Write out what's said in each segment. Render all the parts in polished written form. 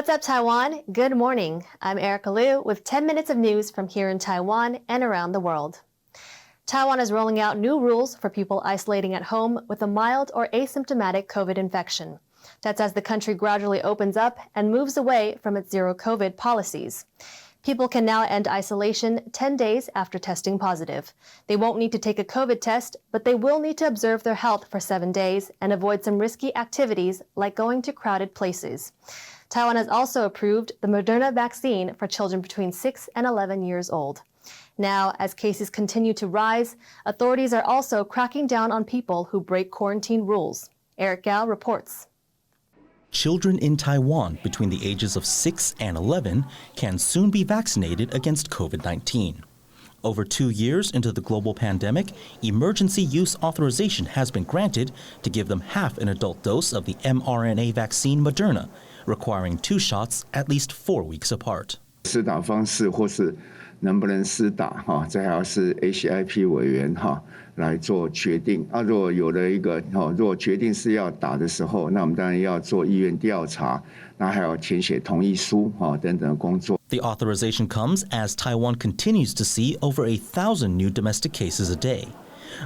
What's up, Taiwan? Good morning. I'm Erika Liu with 10 minutes of news from here in Taiwan and around the world. Taiwan is rolling out new rules for people isolating at home with a mild or asymptomatic COVID infection. That's as the country gradually opens up and moves away from its zero COVID policies. People can now end isolation 10 days after testing positive. They won't need to take a COVID test, but they will need to observe their health for 7 days and avoid some risky activities like going to crowded places. Taiwan has also approved the Moderna vaccine for children between 6 and 11 years old. Now, as cases continue to rise, authorities are also cracking down on people who break quarantine rules. Erika Liu reports. Children in Taiwan between the ages of 6 and 11 can soon be vaccinated against COVID-19. Over 2 years into the global pandemic, emergency use authorization has been granted to give them half an adult dose of the mRNA vaccine Moderna, requiring 2 shots at least 4 weeks apart. 施打方式或是能不能施打这还要是 ACIP 委员来做决定。如果有了一个如果决定是要打的时候，那我们当然要做意愿调查，那还要填写同意书等等的工作。The authorization comes as Taiwan continues to see over 1,000 new domestic cases a day.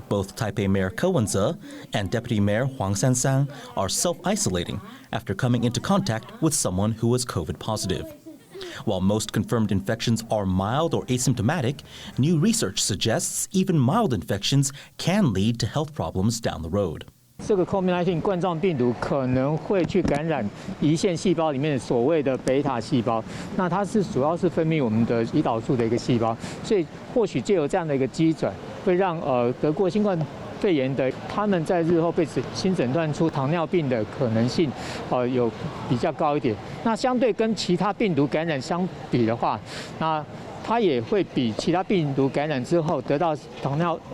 Both Taipei Mayor Ko Wen-je and Deputy Mayor Huang Sansang are self-isolating after coming into contact with someone who was COVID positive. While most confirmed infections are mild or asymptomatic, new research suggests even mild infections can lead to health problems down the road. 这个 COVID-19 冠状病毒可能会去感染胰腺细胞里面所谓的贝塔细胞，那它是主要是分泌我们的胰岛素的一个细胞，所以或许借由这样的一个机转，会让得过新冠肺炎的他们在日后被新诊断出糖尿病的可能性有比较高一点。那相对跟其他病毒感染相比的话，那它也会比其他病毒感染之后得到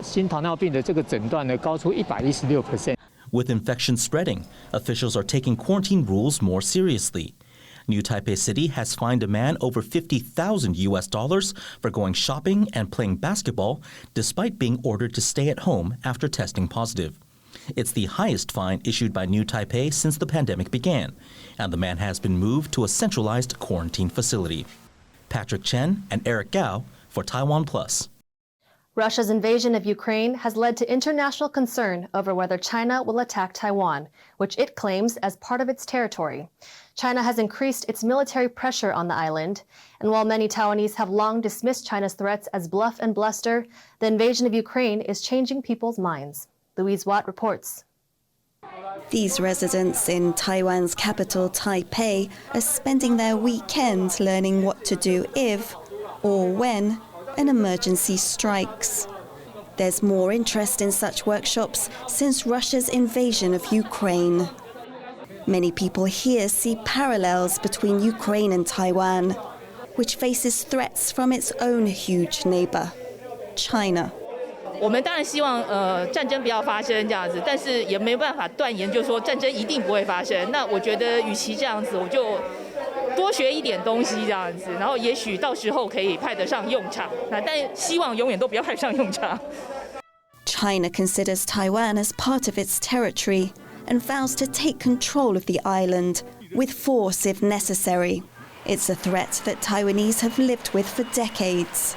新糖尿病的这个诊断呢高出116%。With infection spreading, officials are taking quarantine rules more seriously. New Taipei City has fined a man over $50,000 for going shopping and playing basketball despite being ordered to stay at home after testing positive. It's the highest fine issued by New Taipei since the pandemic began, and the man has been moved to a centralized quarantine facility. Patrick Chen and Erika Liu for TaiwanPlus. Russia's invasion of Ukraine has led to international concern over whether China will attack Taiwan, which it claims as part of its territory. China has increased its military pressure on the island, and while many Taiwanese have long dismissed China's threats as bluff and bluster, the invasion of Ukraine is changing people's minds. Louise Watt reports. These residents in Taiwan's capital, Taipei, are spending their weekend learning what to do if or when an emergency strikes. There's more interest in such workshops since Russia's invasion of Ukraine. Many people here see parallels between Ukraine and Taiwan, which faces threats from its own huge neighbor, China. 我们当然希望战争不要发生这样子，但是也没办法断言就说战争一定不会发生。那我觉得与其这样子，我就多学一点东西这样子，然后也许到时候可以派得上用场。但希望永远都不要派上用场。China considers Taiwan as part of its territory and vows to take control of the island with force if necessary. It's a threat that Taiwanese have lived with for decades.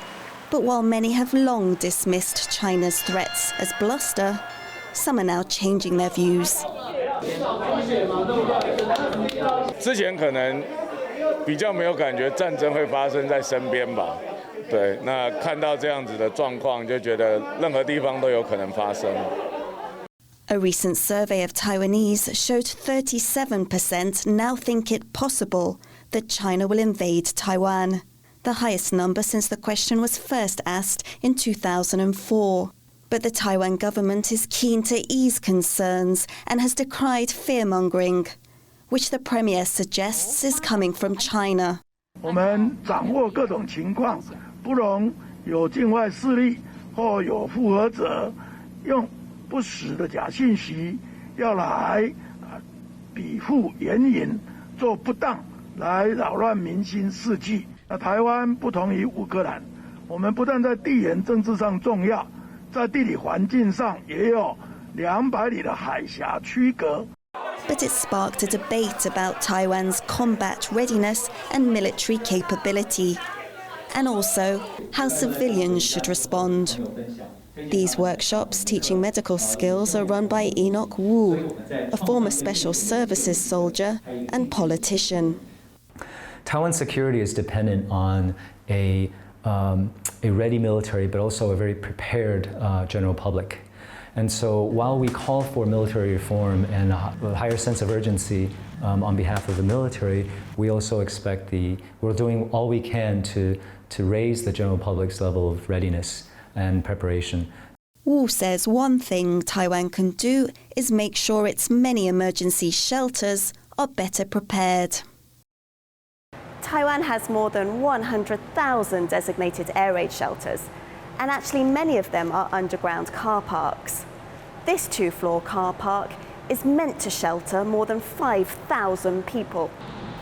But while many have long dismissed China's threats as bluster, some are now changing their views. 之前可能比较没有感觉战争会发生在身边吧，对，那看到这样子的状况，就觉得任何地方都有可能发生。A recent survey of Taiwanese showed 37% now think it possible that China will invade Taiwan, the highest number since the question was first asked in 2004. But the Taiwan government is keen to ease concerns and has decried fear-mongering, which the premier suggests is coming from China. 我们掌握各种情况，不容有境外势力或有附和者用不实的假信息要来比附援引，做不当来扰乱民心士气。那台湾不同于乌克兰，我们不但在地缘政治上重要，在地理环境上也有200里的海峡区隔。but it sparked a debate about Taiwan's combat readiness and military capability, and also how civilians should respond. These workshops teaching medical skills are run by Enoch Wu, a former special services soldier and politician. Taiwan's security is dependent on a ready military, but also a very prepared general public. And so while we call for military reform and a higher sense of urgency on behalf of the military, we also expect we're doing all we can to raise the general public's level of readiness and preparation. Wu says one thing Taiwan can do is make sure its many emergency shelters are better prepared. Taiwan has more than 100,000 designated air raid shelters, and actually many of them are underground car parks. This two-floor car park is meant to shelter more than 5,000 people.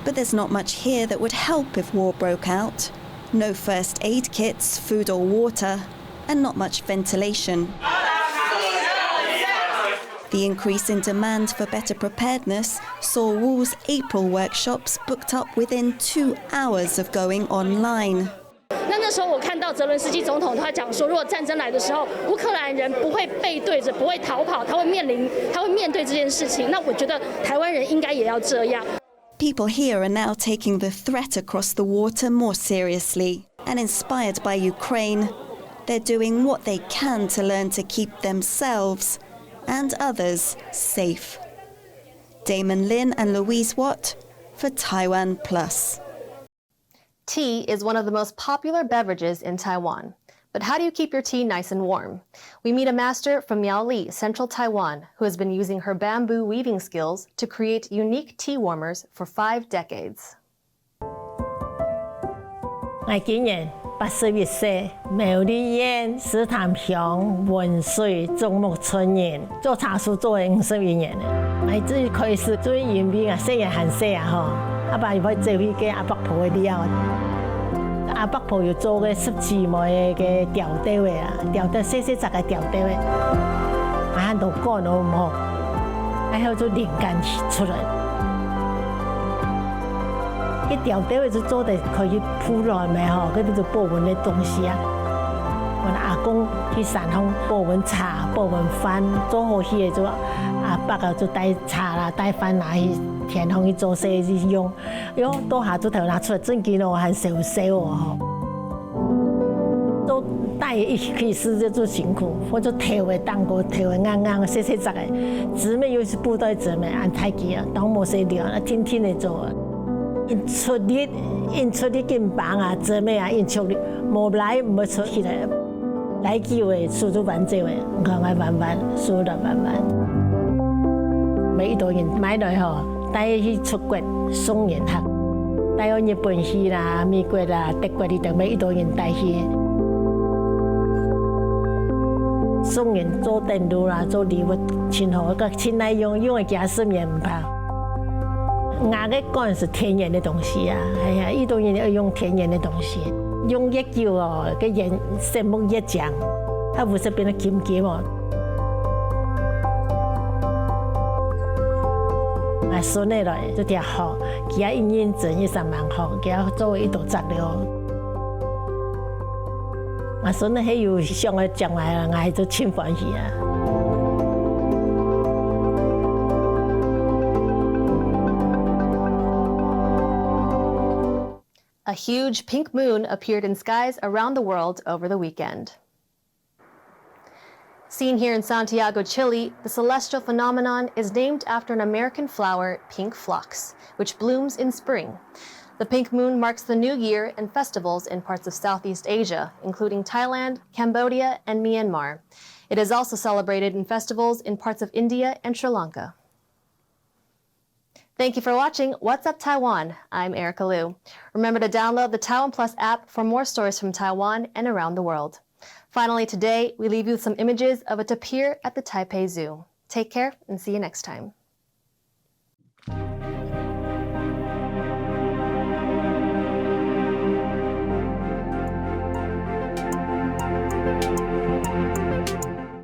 But there's not much here that would help if war broke out. No first aid kits, food or water, and not much ventilation. The increase in demand for better preparedness saw Wu's April workshops booked up within 2 hours of going online. 那时候我看到泽伦斯基总统他讲说，如果战争来的时候，乌克兰人不会背对着，不会逃跑，他会面对这件事情。那我觉得台湾人应该也要这样。People here are now taking the threat across the water more seriously, and inspired by Ukraine, they're doing what they can to learn to keep themselves and others safe. Damon Lin and Louise Watt for TaiwanPlus. Tea is one of the most popular beverages in Taiwan. But how do you keep your tea nice and warm? We meet a master from Miaoli, central Taiwan, who has been using her bamboo weaving skills to create unique tea warmers for 5 decades. 我今年81岁，苗栗县石潭乡文水种木村人，做茶树做了51年了。我自己开始做园兵啊，细汉很细啊吼，阿爸又要做去给阿伯婆的了。阿伯婆又做个17枚个吊带的啊，吊带细细杂个吊带的，啊，都干都唔好，然后就灵感出来。cái 吊带就做得可以铺来咪吼，嗰啲就布纹的东西啊。我阿公去山上布纹茶、布纹饭，做好些就阿伯啊就带茶啦、带饭拿去田上去做些去用，哟，多下就头拿出来真见咯，很熟悉哦吼。都带一起试就做辛苦，我就头会当过头会硬硬细细杂个，姊妹又是布袋姊妹按太极啊，当冇细料，天天嚟做啊。因出力金棒啊，姊妹啊，因出力冇来冇出起来，来机会速度慢做诶，我慢慢速度慢慢。每一道人买来吼，带去出国送人客，带去日本去啦、美国啦、德国里头每一道人带去。送人做电路啦，做礼物，亲好个亲来用的假10年唔怕。牙个管是天然的东西啊，哎呀，一种人要用天然的东西，用叶胶哦，个叶橡木叶浆，它不是变得金金哦。啊，孙的来就条好，其他认真也是蛮好，其他作为一道材料。啊，孙的还有上个将来啊，我就真欢喜啊。A huge pink moon appeared in skies around the world over the weekend. Seen here in Santiago, Chile, the celestial phenomenon is named after an American flower, pink phlox, which blooms in spring. The pink moon marks the new year and festivals in parts of Southeast Asia, including Thailand, Cambodia, and Myanmar. It is also celebrated in festivals in parts of India and Sri Lanka. Thank you for watching What's Up Taiwan. I'm Erika Liu. Remember to download the TaiwanPlus app for more stories from Taiwan and around the world. Finally, today, we leave you with some images of a tapir at the Taipei Zoo. Take care and see you next time.